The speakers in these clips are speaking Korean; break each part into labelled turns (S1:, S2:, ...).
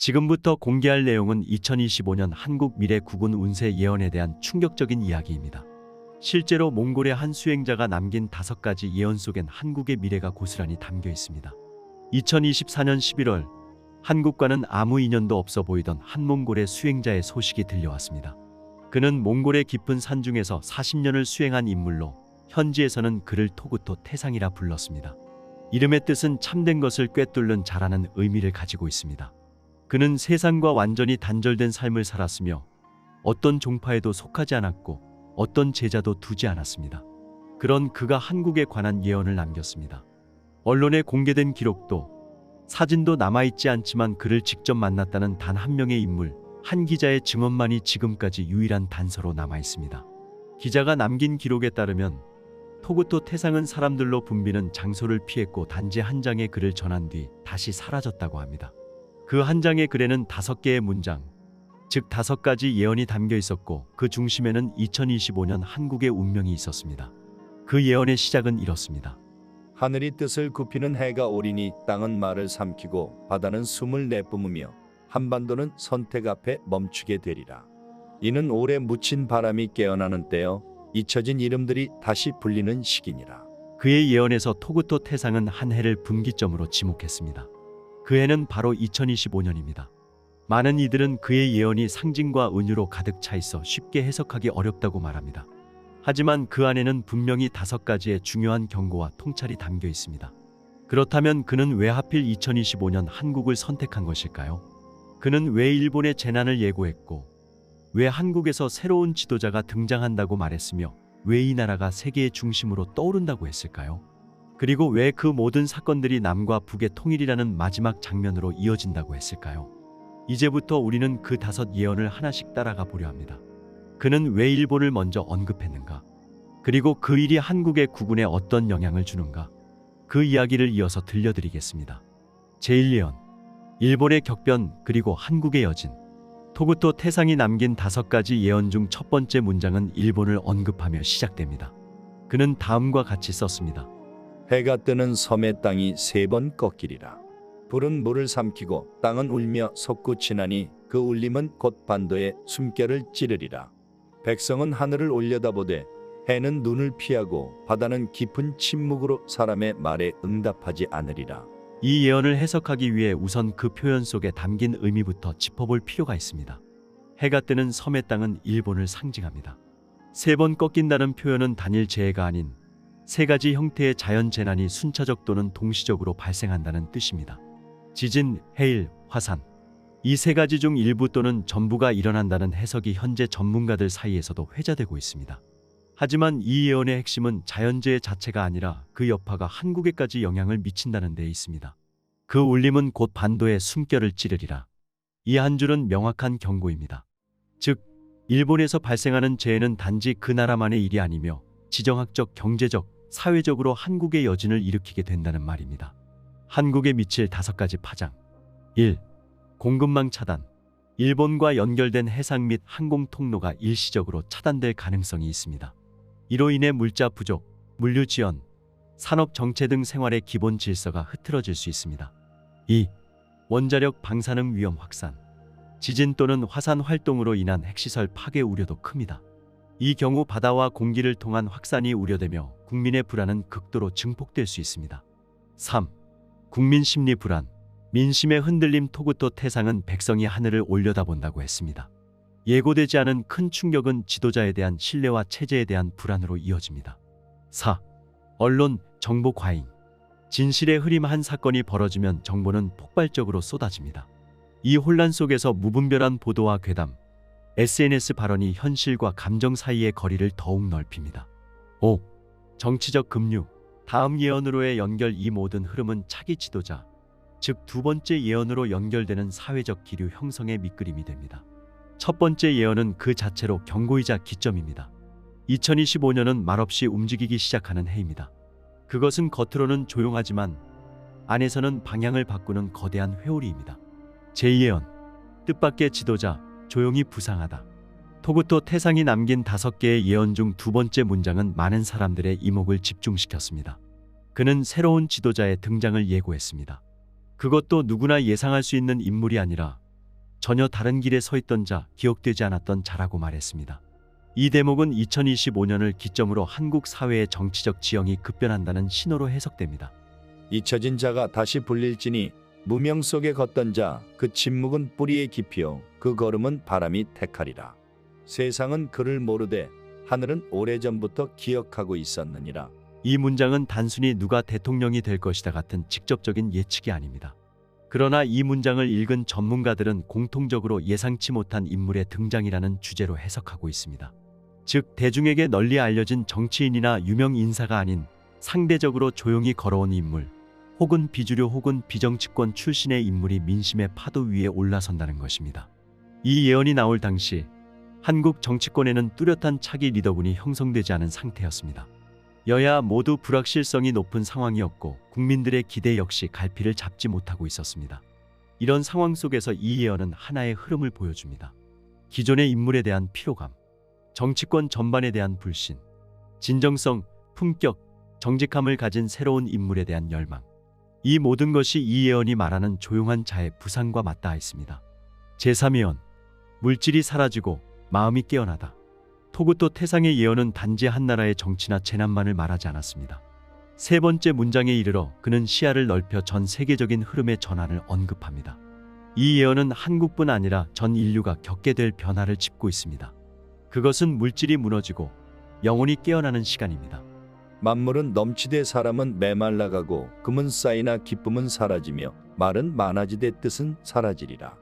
S1: 지금부터 공개할 내용은 2025년 한국 미래 국운 운세 예언에 대한 충격적인 이야기입니다. 실제로 몽골의 한 수행자가 남긴 5가지 예언 속엔 한국의 미래가 고스란히 담겨 있습니다. 2024년 11월 한국과는 아무 인연도 없어 보이던 한 몽골의 수행자의 소식이 들려왔습니다. 그는 몽골의 깊은 산중에서 40년을 수행한 인물로 현지에서는 그를 토구토 태상이라 불렀습니다. 이름의 뜻은 참된 것을 꿰뚫는 자라는 의미를 가지고 있습니다. 그는 세상과 완전히 단절된 삶을 살았으며 어떤 종파에도 속하지 않았고 어떤 제자도 두지 않았습니다. 그런 그가 한국에 관한 예언을 남겼습니다. 언론에 공개된 기록도 사진도 남아있지 않지만 그를 직접 만났다는 단 한 명의 인물, 한 기자의 증언만이 지금까지 유일한 단서로 남아있습니다. 기자가 남긴 기록에 따르면 토구토 태상은 사람들로 붐비는 장소를 피했고 단지 한 장의 글을 전한 뒤 다시 사라졌다고 합니다. 그 한 장의 글에는 5개의 문장, 즉 5가지 예언이 담겨 있었고 그 중심에는 2025년 한국의 운명이 있었습니다. 그 예언의 시작은 이렇습니다.
S2: 하늘이 뜻을 굽히는 해가 오리니 땅은 말을 삼키고 바다는 숨을 내뿜으며 한반도는 선택 앞에 멈추게 되리라. 이는 오래 묻힌 바람이 깨어나는 때여 잊혀진 이름들이 다시 불리는 시기니라.
S1: 그의 예언에서 토구토 태상은 한 해를 분기점으로 지목했습니다. 그 해는 바로 2025년입니다. 많은 이들은 그의 예언이 상징과 은유로 가득 차 있어 쉽게 해석하기 어렵다고 말합니다. 하지만 그 안에는 분명히 5가지의 중요한 경고와 통찰이 담겨 있습니다. 그렇다면 그는 왜 하필 2025년 한국을 선택한 것일까요? 그는 왜 일본의 재난을 예고했고 왜 한국에서 새로운 지도자가 등장한다고 말했으며 왜 이 나라가 세계의 중심으로 떠오른다고 했을까요? 그리고 왜 그 모든 사건들이 남과 북의 통일이라는 마지막 장면으로 이어진다고 했을까요? 이제부터 우리는 그 5 예언을 하나씩 따라가 보려 합니다. 그는 왜 일본을 먼저 언급했는가? 그리고 그 일이 한국의 국운에 어떤 영향을 주는가? 그 이야기를 이어서 들려드리겠습니다. 제1예언, 일본의 격변 그리고 한국의 여진. 토구토 태상이 남긴 5가지 예언 중 첫 번째 문장은 일본을 언급하며 시작됩니다. 그는 다음과 같이 썼습니다.
S2: 해가 뜨는 섬의 땅이 3번 꺾이리라. 불은 물을 삼키고 땅은 울며 솟구치나니 그 울림은 곧 반도의 숨결을 찌르리라. 백성은 하늘을 올려다보되 해는 눈을 피하고 바다는 깊은 침묵으로 사람의 말에 응답하지 않으리라.
S1: 이 예언을 해석하기 위해 우선 그 표현 속에 담긴 의미부터 짚어볼 필요가 있습니다. 해가 뜨는 섬의 땅은 일본을 상징합니다. 3번 꺾인다는 표현은 단일 재해가 아닌 3가지 형태의 자연재난이 순차적 또는 동시적으로 발생한다는 뜻입니다. 지진, 해일, 화산. 이 3가지 중 일부 또는 전부가 일어난다는 해석이 현재 전문가들 사이에서도 회자되고 있습니다. 하지만 이 예언의 핵심은 자연재해 자체가 아니라 그 여파가 한국에까지 영향을 미친다는 데 있습니다. 그 울림은 곧 반도의 숨결을 찌르리라. 이 한 줄은 명확한 경고입니다. 즉, 일본에서 발생하는 재해는 단지 그 나라만의 일이 아니며 지정학적, 경제적, 사회적으로 한국의 여진을 일으키게 된다는 말입니다. 한국에 미칠 5가지 파장. 1. 공급망 차단. 일본과 연결된 해상 및 항공 통로가 일시적으로 차단될 가능성이 있습니다. 이로 인해 물자 부족, 물류 지연, 산업 정체 등 생활의 기본 질서가 흐트러질 수 있습니다. 2. 원자력 방사능 위험 확산. 지진 또는 화산 활동으로 인한 핵시설 파괴 우려도 큽니다. 이 경우 바다와 공기를 통한 확산이 우려되며 국민의 불안은 극도로 증폭될 수 있습니다. 3. 국민 심리 불안. 민심의 흔들림. 토구토 태상은 백성이 하늘을 올려다본다고 했습니다. 예고되지 않은 큰 충격은 지도자에 대한 신뢰와 체제에 대한 불안으로 이어집니다. 4. 언론, 정보 과잉. 진실의 흐림. 한 사건이 벌어지면 정보는 폭발적으로 쏟아집니다. 이 혼란 속에서 무분별한 보도와 괴담, SNS 발언이 현실과 감정 사이의 거리를 더욱 넓힙니다. 5. 정치적 급류. 다음 예언으로의 연결. 이 모든 흐름은 차기 지도자, 즉 2번째 예언으로 연결되는 사회적 기류 형성의 밑그림이 됩니다. 첫 번째 예언은 그 자체로 경고이자 기점입니다. 2025년은 말없이 움직이기 시작하는 해입니다. 그것은 겉으로는 조용하지만 안에서는 방향을 바꾸는 거대한 회오리입니다. 제2예언, 뜻밖의 지도자, 조용히 부상하다. 토구토 태상이 남긴 5개의 예언 중 2번째 문장은 많은 사람들의 이목을 집중시켰습니다. 그는 새로운 지도자의 등장을 예고했습니다. 그것도 누구나 예상할 수 있는 인물이 아니라 전혀 다른 길에 서 있던 자, 기억되지 않았던 자라고 말했습니다. 이 대목은 2025년을 기점으로 한국 사회의 정치적 지형이 급변한다는 신호로 해석됩니다.
S2: 잊혀진 자가 다시 불릴지니 무명 속에 걷던 자 그 침묵은 뿌리의 깊이요 그 걸음은 바람이 택하리라. 세상은 그를 모르되 하늘은 오래전부터 기억하고 있었느니라.
S1: 이 문장은 단순히 누가 대통령이 될 것이다 같은 직접적인 예측이 아닙니다. 그러나 이 문장을 읽은 전문가들은 공통적으로 예상치 못한 인물의 등장이라는 주제로 해석하고 있습니다. 즉 대중에게 널리 알려진 정치인이나 유명 인사가 아닌 상대적으로 조용히 걸어온 인물, 혹은 비주류 혹은 비정치권 출신의 인물이 민심의 파도 위에 올라선다는 것입니다. 이 예언이 나올 당시 한국 정치권에는 뚜렷한 차기 리더군이 형성되지 않은 상태였습니다. 여야 모두 불확실성이 높은 상황이었고 국민들의 기대 역시 갈피를 잡지 못하고 있었습니다. 이런 상황 속에서 이 예언은 하나의 흐름을 보여줍니다. 기존의 인물에 대한 피로감, 정치권 전반에 대한 불신, 진정성, 품격, 정직함을 가진 새로운 인물에 대한 열망. 이 모든 것이 이 예언이 말하는 조용한 자의 부상과 맞닿아 있습니다. 제3예언, 물질이 사라지고 마음이 깨어나다. 토구토 태상의 예언은 단지 한 나라의 정치나 재난만을 말하지 않았습니다. 세 번째 문장에 이르러 그는 시야를 넓혀 전 세계적인 흐름의 전환을 언급합니다. 이 예언은 한국뿐 아니라 전 인류가 겪게 될 변화를 짚고 있습니다. 그것은 물질이 무너지고 영혼이 깨어나는 시간입니다.
S2: 만물은 넘치되 사람은 메말라가고 금은 쌓이나 기쁨은 사라지며 말은 많아지되 뜻은 사라지리라.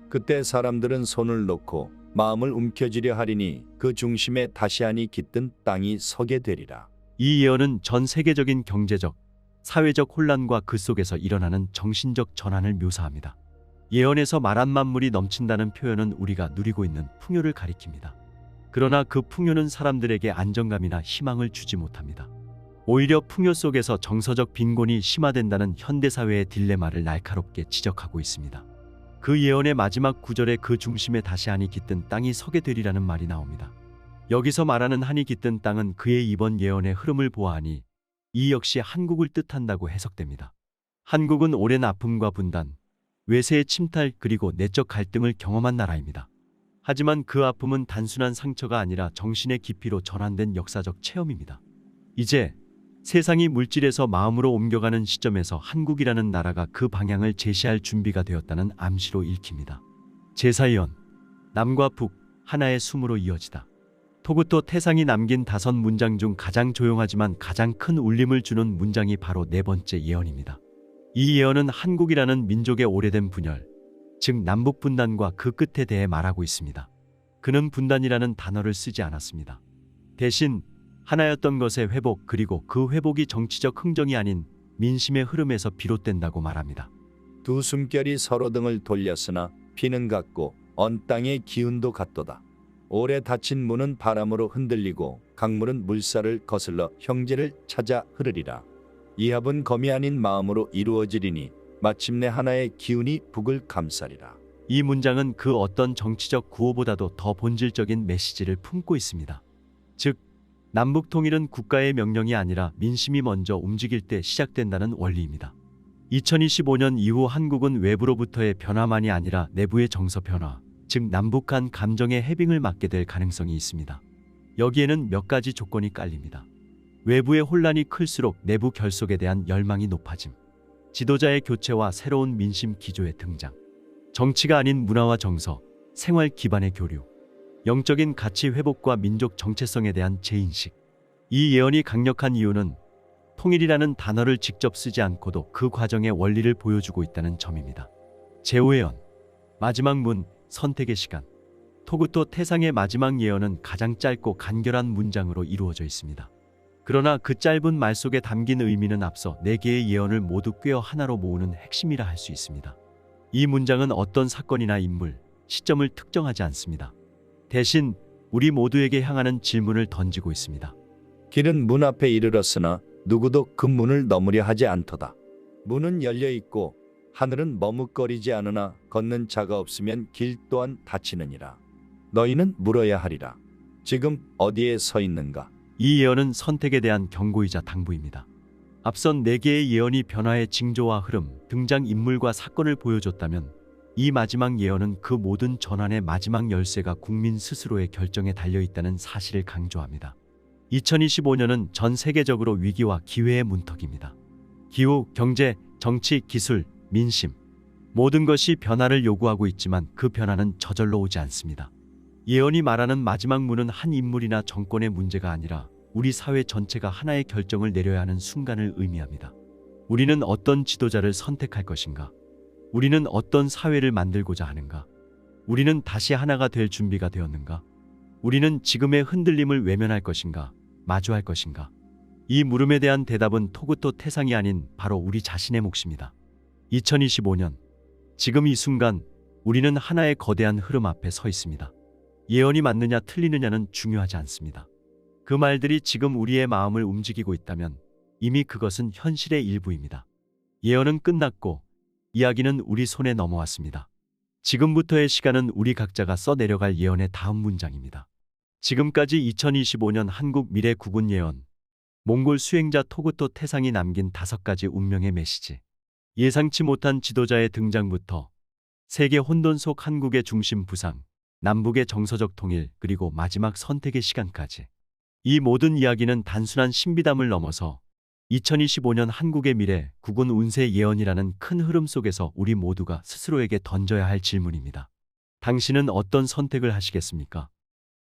S2: 그때 사람들은 손을 놓고 마음을 움켜쥐려 하리니 그 중심에 다시 한이 깃든 땅이 서게 되리라.
S1: 이 예언은 전 세계적인 경제적, 사회적 혼란과 그 속에서 일어나는 정신적 전환을 묘사합니다. 예언에서 말한 만물이 넘친다는 표현은 우리가 누리고 있는 풍요를 가리킵니다. 그러나 그 풍요는 사람들에게 안정감이나 희망을 주지 못합니다. 오히려 풍요 속에서 정서적 빈곤이 심화된다는 현대사회의 딜레마를 날카롭게 지적하고 있습니다. 그 예언의 마지막 구절에 그 중심에 다시 한이 깃든 땅이 서게 되리라는 말이 나옵니다. 여기서 말하는 한이 깃든 땅은 그의 이번 예언의 흐름을 보아하니 이 역시 한국을 뜻한다고 해석됩니다. 한국은 오랜 아픔과 분단, 외세의 침탈 그리고 내적 갈등을 경험한 나라입니다. 하지만 그 아픔은 단순한 상처가 아니라 정신의 깊이로 전환된 역사적 체험입니다. 이제 세상이 물질에서 마음으로 옮겨가는 시점에서 한국이라는 나라가 그 방향을 제시할 준비가 되었다는 암시로 읽힙니다. 제4예언, 남과 북, 하나의 숨으로 이어지다. 토구토 태상이 남긴 5문장 중 가장 조용하지만 가장 큰 울림을 주는 문장이 바로 네 번째 예언입니다. 이 예언은 한국이라는 민족의 오래된 분열, 즉 남북 분단과 그 끝에 대해 말하고 있습니다. 그는 분단이라는 단어를 쓰지 않았습니다. 대신 하나였던 것의 회복 그리고 그 회복이 정치적 흥정이 아닌 민심의 흐름에서 비롯된다고 말합니다.
S2: 두 숨결이 서로 등을 돌렸으나 피는 같고 언 땅의 기운도 같도다. 오래 닫힌 문은 바람으로 흔들리고 강물은 물살을 거슬러 형제를 찾아 흐르리라. 이합은 검이 아닌 마음으로 이루어지리니 마침내 하나의 기운이 북을 감싸리라.
S1: 이 문장은 그 어떤 정치적 구호보다도 더 본질적인 메시지를 품고 있습니다. 즉, 남북 통일은 국가의 명령이 아니라 민심이 먼저 움직일 때 시작된다는 원리입니다. 2025년 이후 한국은 외부로부터의 변화만이 아니라 내부의 정서 변화, 즉 남북 간 감정의 해빙을 맞게 될 가능성이 있습니다. 여기에는 몇 가지 조건이 깔립니다. 외부의 혼란이 클수록 내부 결속에 대한 열망이 높아짐, 지도자의 교체와 새로운 민심 기조의 등장, 정치가 아닌 문화와 정서, 생활 기반의 교류, 영적인 가치 회복과 민족 정체성에 대한 재인식. 이 예언이 강력한 이유는 통일이라는 단어를 직접 쓰지 않고도 그 과정의 원리를 보여주고 있다는 점입니다. 제5예언, 마지막 문, 선택의 시간. 토구토 태상의 마지막 예언은 가장 짧고 간결한 문장으로 이루어져 있습니다. 그러나 그 짧은 말 속에 담긴 의미는 앞서 4개의 예언을 모두 꿰어 하나로 모으는 핵심이라 할 수 있습니다. 이 문장은 어떤 사건이나 인물, 시점을 특정하지 않습니다. 대신 우리 모두에게 향하는 질문을 던지고 있습니다.
S2: 길은 문 앞에 이르렀으나 누구도 그 문을 넘으려 하지 않도다. 문은 열려 있고 하늘은 머뭇거리지 않으나 걷는 자가 없으면 길 또한 닫히느니라. 너희는 물어야 하리라. 지금 어디에 서 있는가?
S1: 이 예언은 선택에 대한 경고이자 당부입니다. 앞선 4개의 예언이 변화의 징조와 흐름, 등장 인물과 사건을 보여줬다면 이 마지막 예언은 그 모든 전환의 마지막 열쇠가 국민 스스로의 결정에 달려 있다는 사실을 강조합니다. 2025년은 전 세계적으로 위기와 기회의 문턱입니다. 기후, 경제, 정치, 기술, 민심 모든 것이 변화를 요구하고 있지만 그 변화는 저절로 오지 않습니다. 예언이 말하는 마지막 문은 한 인물이나 정권의 문제가 아니라 우리 사회 전체가 하나의 결정을 내려야 하는 순간을 의미합니다. 우리는 어떤 지도자를 선택할 것인가? 우리는 어떤 사회를 만들고자 하는가? 우리는 다시 하나가 될 준비가 되었는가? 우리는 지금의 흔들림을 외면할 것인가? 마주할 것인가? 이 물음에 대한 대답은 토구토 태상이 아닌 바로 우리 자신의 몫입니다. 2025년, 지금 이 순간 우리는 하나의 거대한 흐름 앞에 서 있습니다. 예언이 맞느냐 틀리느냐는 중요하지 않습니다. 그 말들이 지금 우리의 마음을 움직이고 있다면 이미 그것은 현실의 일부입니다. 예언은 끝났고 이야기는 우리 손에 넘어왔습니다. 지금부터의 시간은 우리 각자가 써내려갈 예언의 다음 문장입니다. 지금까지 2025년 한국 미래 국운 예언, 몽골 수행자 토구토 태상이 남긴 5가지 운명의 메시지. 예상치 못한 지도자의 등장부터 세계 혼돈 속 한국의 중심 부상, 남북의 정서적 통일, 그리고 마지막 선택의 시간까지. 이 모든 이야기는 단순한 신비담을 넘어서 2025년 한국의 미래, 국운 운세 예언이라는 큰 흐름 속에서 우리 모두가 스스로에게 던져야 할 질문입니다. 당신은 어떤 선택을 하시겠습니까?